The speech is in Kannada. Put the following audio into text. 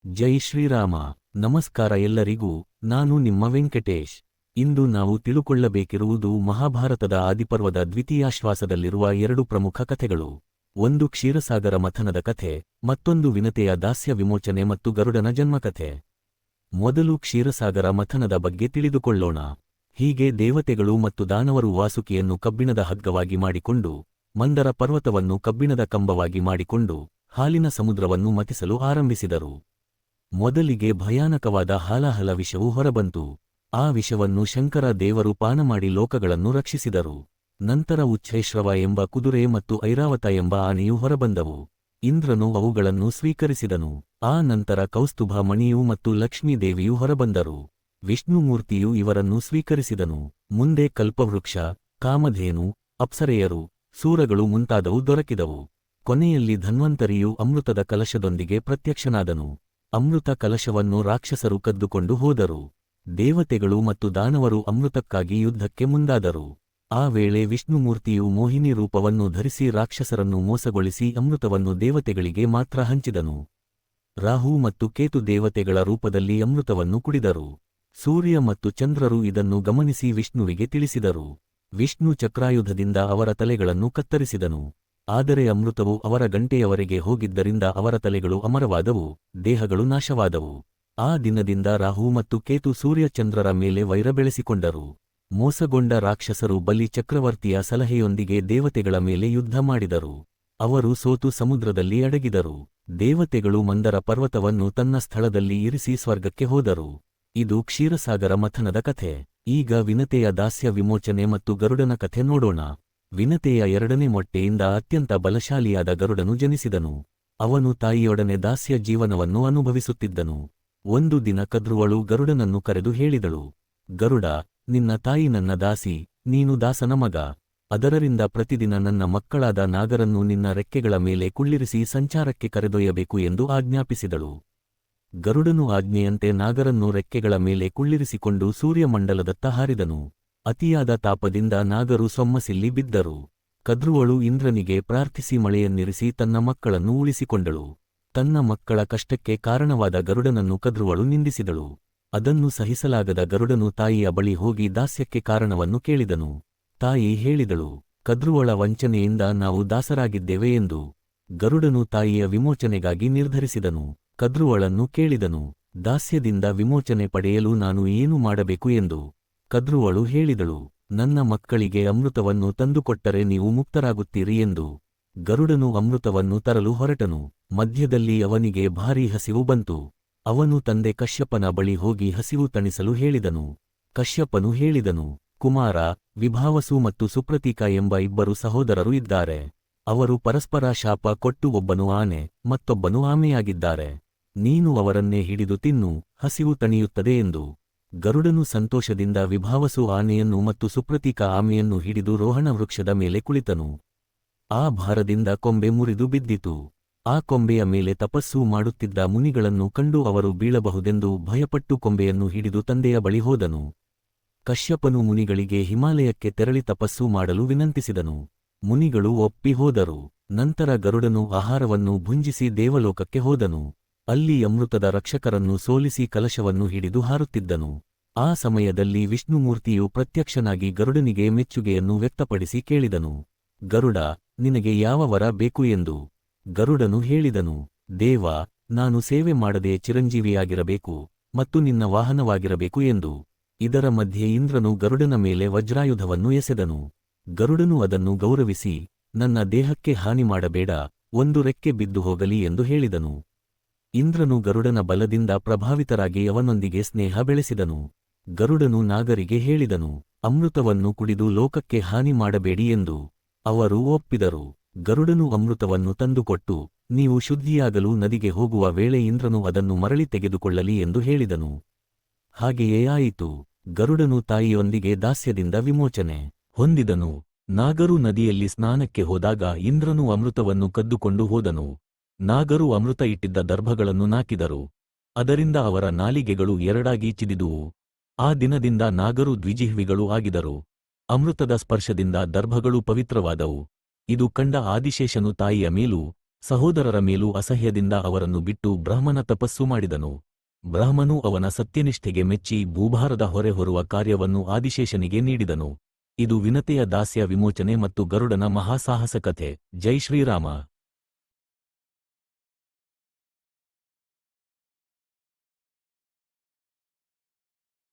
ಜೈ ಶ್ರೀರಾಮ. ನಮಸ್ಕಾರ ಎಲ್ಲರಿಗೂ, ನಾನು ನಿಮ್ಮ ವೆಂಕಟೇಶ್. ಇಂದು ನಾವು ತಿಳುಕೊಳ್ಳಬೇಕಿರುವುದು ಮಹಾಭಾರತದ ಆದಿಪರ್ವದ ದ್ವಿತೀಯಾಶ್ವಾಸದಲ್ಲಿರುವ ಎರಡು ಪ್ರಮುಖ ಕಥೆಗಳು. ಒಂದು ಕ್ಷೀರಸಾಗರ ಮಥನದ ಕಥೆ, ಮತ್ತೊಂದು ವಿನತೆಯ ದಾಸ್ಯ ವಿಮೋಚನೆ ಮತ್ತು ಗರುಡನ ಜನ್ಮಕಥೆ. ಮೊದಲು ಕ್ಷೀರಸಾಗರ ಮಥನದ ಬಗ್ಗೆ ತಿಳಿದುಕೊಳ್ಳೋಣ. ಹೀಗೆ ದೇವತೆಗಳು ಮತ್ತು ದಾನವರು ವಾಸುಕಿಯನ್ನು ಕಬ್ಬಿಣದ ಹಗ್ಗವಾಗಿ ಮಾಡಿಕೊಂಡು, ಮಂದರ ಪರ್ವತವನ್ನು ಕಬ್ಬಿಣದ ಕಂಬವಾಗಿ ಮಾಡಿಕೊಂಡು, ಹಾಲಿನ ಸಮುದ್ರವನ್ನು ಮಥಿಸಲು ಆರಂಭಿಸಿದರು. ಮೊದಲಿಗೆ ಭಯಾನಕವಾದ ಹಾಲಾಹಲ ವಿಷವು ಹೊರಬಂತು. ಆ ವಿಷವನ್ನು ಶಂಕರ ದೇವರು ಪಾನಮಾಡಿ ಲೋಕಗಳನ್ನು ರಕ್ಷಿಸಿದರು. ನಂತರ ಉಚ್ಛೈಶ್ರವ ಎಂಬ ಕುದುರೆ ಮತ್ತು ಐರಾವತ ಎಂಬ ಆನೆಯು ಹೊರಬಂದವು. ಇಂದ್ರನು ಅವುಗಳನ್ನು ಸ್ವೀಕರಿಸಿದನು. ಆ ನಂತರ ಕೌಸ್ತುಭ ಮಣಿಯು ಮತ್ತು ಲಕ್ಷ್ಮೀದೇವಿಯು ಹೊರಬಂದರು. ವಿಷ್ಣುಮೂರ್ತಿಯು ಇವರನ್ನು ಸ್ವೀಕರಿಸಿದನು. ಮುಂದೆ ಕಲ್ಪವೃಕ್ಷ, ಕಾಮಧೇನು, ಅಪ್ಸರೆಯರು, ಸೂರಗಳು ಮುಂತಾದವು ದೊರಕಿದವು. ಕೊನೆಯಲ್ಲಿ ಧನ್ವಂತರಿಯು ಅಮೃತದ ಕಲಶದೊಂದಿಗೆ ಪ್ರತ್ಯಕ್ಷನಾದನು. ಅಮೃತ ಕಲಶವನ್ನು ರಾಕ್ಷಸರು ಕದ್ದುಕೊಂಡು ಹೋದರು. ದೇವತೆಗಳು ಮತ್ತು ದಾನವರು ಅಮೃತಕ್ಕಾಗಿ ಯುದ್ಧಕ್ಕೆ ಮುಂದಾದರು. ಆ ವೇಳೆ ವಿಷ್ಣುಮೂರ್ತಿಯು ಮೋಹಿನಿ ರೂಪವನ್ನು ಧರಿಸಿ ರಾಕ್ಷಸರನ್ನು ಮೋಸಗೊಳಿಸಿ ಅಮೃತವನ್ನು ದೇವತೆಗಳಿಗೆ ಮಾತ್ರ ಹಂಚಿದನು. ರಾಹು ಮತ್ತು ಕೇತು ದೇವತೆಗಳ ರೂಪದಲ್ಲಿ ಅಮೃತವನ್ನು ಕುಡಿದರು. ಸೂರ್ಯ ಮತ್ತು ಚಂದ್ರರು ಇದನ್ನು ಗಮನಿಸಿ ವಿಷ್ಣುವಿಗೆ ತಿಳಿಸಿದರು. ವಿಷ್ಣು ಚಕ್ರಾಯುಧದಿಂದ ಅವರ ತಲೆಗಳನ್ನು ಕತ್ತರಿಸಿದನು. ಆದರೆ ಅಮೃತವು ಅವರ ಗಂಟೆಯವರೆಗೆ ಹೋಗಿದ್ದರಿಂದ ಅವರ ತಲೆಗಳು ಅಮರವಾದವು, ದೇಹಗಳು ನಾಶವಾದವು. ಆ ದಿನದಿಂದ ರಾಹು ಮತ್ತು ಕೇತು ಸೂರ್ಯಚಂದ್ರರ ಮೇಲೆ ವೈರ ಬೆಳೆಸಿಕೊಂಡರು. ಮೋಸಗೊಂಡ ರಾಕ್ಷಸರು ಬಲಿ ಚಕ್ರವರ್ತಿಯ ಸಲಹೆಯೊಂದಿಗೆ ದೇವತೆಗಳ ಮೇಲೆ ಯುದ್ಧ ಮಾಡಿದರು. ಅವರು ಸೋತು ಸಮುದ್ರದಲ್ಲಿ ಅಡಗಿದರು. ದೇವತೆಗಳು ಮಂದರ ಪರ್ವತವನ್ನು ತನ್ನ ಸ್ಥಳದಲ್ಲಿ ಇರಿಸಿ ಸ್ವರ್ಗಕ್ಕೆ ಹೋದರು. ಇದು ಕ್ಷೀರಸಾಗರ ಮಥನದ ಕಥೆ. ಈಗ ವಿನತೆಯ ದಾಸ್ಯ ವಿಮೋಚನೆ ಮತ್ತು ಗರುಡನ ಕಥೆ ನೋಡೋಣ. ವಿನತೆಯ ಎರಡನೇ ಮೊಟ್ಟೆಯಿಂದ ಅತ್ಯಂತ ಬಲಶಾಲಿಯಾದ ಗರುಡನು ಜನಿಸಿದನು. ಅವನು ತಾಯಿಯೊಡನೆ ದಾಸ್ಯ ಜೀವನವನ್ನು ಅನುಭವಿಸುತ್ತಿದ್ದನು. ಒಂದು ದಿನ ಕದ್ರುವಳು ಗರುಡನನ್ನು ಕರೆದು ಹೇಳಿದಳು, ಗರುಡ, ನಿನ್ನ ತಾಯಿ ನನ್ನ ದಾಸಿ, ನೀನು ದಾಸನ ಮಗ. ಅದರಿಂದ ಪ್ರತಿದಿನ ನನ್ನ ಮಕ್ಕಳಾದ ನಾಗರನ್ನು ನಿನ್ನ ರೆಕ್ಕೆಗಳ ಮೇಲೆ ಕುಳ್ಳಿರಿಸಿ ಸಂಚಾರಕ್ಕೆ ಕರೆದೊಯ್ಯಬೇಕು ಎಂದು ಆಜ್ಞಾಪಿಸಿದಳು. ಗರುಡನು ಆಜ್ಞೆಯಂತೆ ನಾಗರನ್ನು ರೆಕ್ಕೆಗಳ ಮೇಲೆ ಕುಳ್ಳಿರಿಸಿಕೊಂಡು ಸೂರ್ಯಮಂಡಲದತ್ತ ಹಾರಿದನು. ಅತಿಯಾದ ತಾಪದಿಂದ ನಾಗರು ಸೊಮ್ಮಸಿಲ್ಲಿ ಬಿದ್ದರು. ಕದ್ರುವಳು ಇಂದ್ರನಿಗೆ ಪ್ರಾರ್ಥಿಸಿ ಮಳೆಯನ್ನಿರಿಸಿ ತನ್ನ ಮಕ್ಕಳನ್ನು ಉಳಿಸಿಕೊಂಡಳು. ತನ್ನ ಮಕ್ಕಳ ಕಷ್ಟಕ್ಕೆ ಕಾರಣವಾದ ಗರುಡನನ್ನು ಕದ್ರುವಳು ನಿಂದಿಸಿದಳು. ಅದನ್ನು ಸಹಿಸಲಾಗದ ಗರುಡನು ತಾಯಿಯ ಬಳಿ ಹೋಗಿ ದಾಸ್ಯಕ್ಕೆ ಕಾರಣವನ್ನು ಕೇಳಿದನು. ತಾಯಿ ಹೇಳಿದಳು, ಕದ್ರುವಳ ವಂಚನೆಯಿಂದ ನಾವು ದಾಸರಾಗಿದ್ದೇವೆ ಎಂದು. ಗರುಡನು ತಾಯಿಯ ವಿಮೋಚನೆಗಾಗಿ ನಿರ್ಧರಿಸಿದನು. ಕದ್ರುವಳನ್ನು ಕೇಳಿದನು, ದಾಸ್ಯದಿಂದ ವಿಮೋಚನೆ ಪಡೆಯಲು ನಾನು ಏನು ಮಾಡಬೇಕು ಎಂದು. ಕದ್ರುವಳು ಹೇಳಿದಳು, ನನ್ನ ಮಕ್ಕಳಿಗೆ ಅಮೃತವನ್ನು ತಂದುಕೊಟ್ಟರೆ ನೀವು ಮುಕ್ತರಾಗುತ್ತೀರಿ ಎಂದು. ಗರುಡನು ಅಮೃತವನ್ನು ತರಲು ಹೊರಟನು. ಮಧ್ಯದಲ್ಲಿ ಅವನಿಗೆ ಭಾರೀ ಹಸಿವು ಬಂತು. ಅವನು ತಂದೆ ಕಶ್ಯಪನ ಬಳಿ ಹೋಗಿ ಹಸಿವು ತಣಿಸಲು ಹೇಳಿದನು. ಕಶ್ಯಪನು ಹೇಳಿದನು, ಕುಮಾರ, ವಿಭಾವಸು ಮತ್ತು ಸುಪ್ರತೀಕ ಎಂಬ ಇಬ್ಬರು ಸಹೋದರರು ಇದ್ದಾರೆ. ಅವರು ಪರಸ್ಪರ ಶಾಪ ಕೊಟ್ಟು ಒಬ್ಬನು ಆನೆ, ಮತ್ತೊಬ್ಬನು ಆಮೆಯಾಗಿದ್ದಾರೆ. ನೀನು ಅವರನ್ನೇ ಹಿಡಿದು ತಿನ್ನು, ಹಸಿವು ತಣಿಯುತ್ತದೆ ಎಂದು. ಗರುಡನು ಸಂತೋಷದಿಂದ ವಿಭಾವಸು ಆನೆಯನ್ನು ಮತ್ತು ಸುಪ್ರತೀಕ ಆಮೆಯನ್ನು ಹಿಡಿದು ರೋಹಣ ವೃಕ್ಷದ ಮೇಲೆ ಕುಳಿತನು. ಆ ಭಾರದಿಂದ ಕೊಂಬೆ ಮುರಿದು ಬಿದ್ದಿತು. ಆ ಕೊಂಬೆಯ ಮೇಲೆ ತಪಸ್ಸು ಮಾಡುತ್ತಿದ್ದ ಮುನಿಗಳನ್ನು ಕಂಡು ಅವರು ಬೀಳಬಹುದೆಂದು ಭಯಪಟ್ಟು ಕೊಂಬೆಯನ್ನು ಹಿಡಿದು ತಂದೆಯ ಬಳಿ ಹೋದನು. ಕಶ್ಯಪನು ಮುನಿಗಳಿಗೆ ಹಿಮಾಲಯಕ್ಕೆ ತೆರಳಿ ತಪಸ್ಸು ಮಾಡಲು ವಿನಂತಿಸಿದನು. ಮುನಿಗಳು ಒಪ್ಪಿ ಹೋದರು. ನಂತರ ಗರುಡನು ಆಹಾರವನ್ನು ಭುಂಜಿಸಿ ದೇವಲೋಕಕ್ಕೆ ಹೋದನು. ಅಲ್ಲಿ ಅಮೃತದ ರಕ್ಷಕರನ್ನು ಸೋಲಿಸಿ ಕಲಶವನ್ನು ಹಿಡಿದು ಹಾರುತ್ತಿದ್ದನು. ಆ ಸಮಯದಲ್ಲಿ ವಿಷ್ಣುಮೂರ್ತಿಯು ಪ್ರತ್ಯಕ್ಷನಾಗಿ ಗರುಡನಿಗೆ ಮೆಚ್ಚುಗೆಯನ್ನು ವ್ಯಕ್ತಪಡಿಸಿ ಕೇಳಿದನು, ಗರುಡ, ನಿನಗೆ ಯಾವ ವರ ಬೇಕು ಎಂದು. ಗರುಡನು ಹೇಳಿದನು, ದೇವ, ನಾನು ಸೇವೆ ಮಾಡದೆ ಚಿರಂಜೀವಿಯಾಗಿರಬೇಕು ಮತ್ತು ನಿನ್ನ ವಾಹನವಾಗಿರಬೇಕು ಎಂದು. ಇದರ ಮಧ್ಯೆ ಇಂದ್ರನು ಗರುಡನ ಮೇಲೆ ವಜ್ರಾಯುಧವನ್ನು ಎಸೆದನು. ಗರುಡನು ಅದನ್ನು ಗೌರವಿಸಿ, ನನ್ನ ದೇಹಕ್ಕೆ ಹಾನಿ ಮಾಡಬೇಡ, ಒಂದು ರೆಕ್ಕೆ ಬಿದ್ದು ಹೋಗಲಿ ಎಂದು ಹೇಳಿದನು. ಇಂದ್ರನು ಗರುಡನ ಬಲದಿಂದ ಪ್ರಭಾವಿತರಾಗಿ ಅವನೊಂದಿಗೆ ಸ್ನೇಹ ಬೆಳೆಸಿದನು. ಗರುಡನು ನಾಗರಿಗೆ ಹೇಳಿದನು, ಅಮೃತವನ್ನು ಕುಡಿದು ಲೋಕಕ್ಕೆ ಹಾನಿ ಮಾಡಬೇಡಿ ಎಂದು. ಅವರು ಒಪ್ಪಿದರು. ಗರುಡನು ಅಮೃತವನ್ನು ತಂದುಕೊಟ್ಟು, ನೀವು ಶುದ್ಧಿಯಾಗಲು ನದಿಗೆ ಹೋಗುವ ವೇಳೆ ಇಂದ್ರನು ಅದನ್ನು ಮರಳಿ ತೆಗೆದುಕೊಳ್ಳಲಿ ಎಂದು ಹೇಳಿದನು. ಹಾಗೆಯೇ ಆಯಿತು. ಗರುಡನು ತಾಯಿಯೊಂದಿಗೆ ದಾಸ್ಯದಿಂದ ವಿಮೋಚನೆ ಹೊಂದಿದನು. ನಾಗರು ನದಿಯಲ್ಲಿ ಸ್ನಾನಕ್ಕೆ ಹೋದಾಗ ಇಂದ್ರನು ಅಮೃತವನ್ನು ಕದ್ದುಕೊಂಡು ಹೋದನು. ನಾಗರು ಅಮೃತ ಇಟ್ಟಿದ್ದ ದರ್ಭಗಳನ್ನು ನಾಕಿದರು. ಅದರಿಂದ ಅವರ ನಾಲಿಗೆಗಳು ಎರಡಾಗಿ ಚಿದಿದುವು. ಆ ದಿನದಿಂದ ನಾಗರು ದ್ವಿಜಿಹ್ವಿಗಳು ಆಗಿದರು. ಅಮೃತದ ಸ್ಪರ್ಶದಿಂದ ದರ್ಭಗಳು ಪವಿತ್ರವಾದವು. ಇದು ಕಂಡ ಆದಿಶೇಷನು ತಾಯಿಯ ಮೇಲೂ ಸಹೋದರರ ಮೇಲೂ ಅಸಹ್ಯದಿಂದ ಅವರನ್ನು ಬಿಟ್ಟು ಬ್ರಹ್ಮನ ತಪಸ್ಸು ಮಾಡಿದನು. ಬ್ರಹ್ಮನು ಅವನ ಸತ್ಯನಿಷ್ಠೆಗೆ ಮೆಚ್ಚಿ ಭೂಭಾರದ ಹೊರೆ ಹೊರುವ ಕಾರ್ಯವನ್ನು ಆದಿಶೇಷನಿಗೆ ನೀಡಿದನು. ಇದು ವಿನತೆಯ ದಾಸ್ಯ ವಿಮೋಚನೆ ಮತ್ತು ಗರುಡನ ಮಹಾಸಾಹಸ ಕಥೆ. ಜೈ ಶ್ರೀರಾಮ.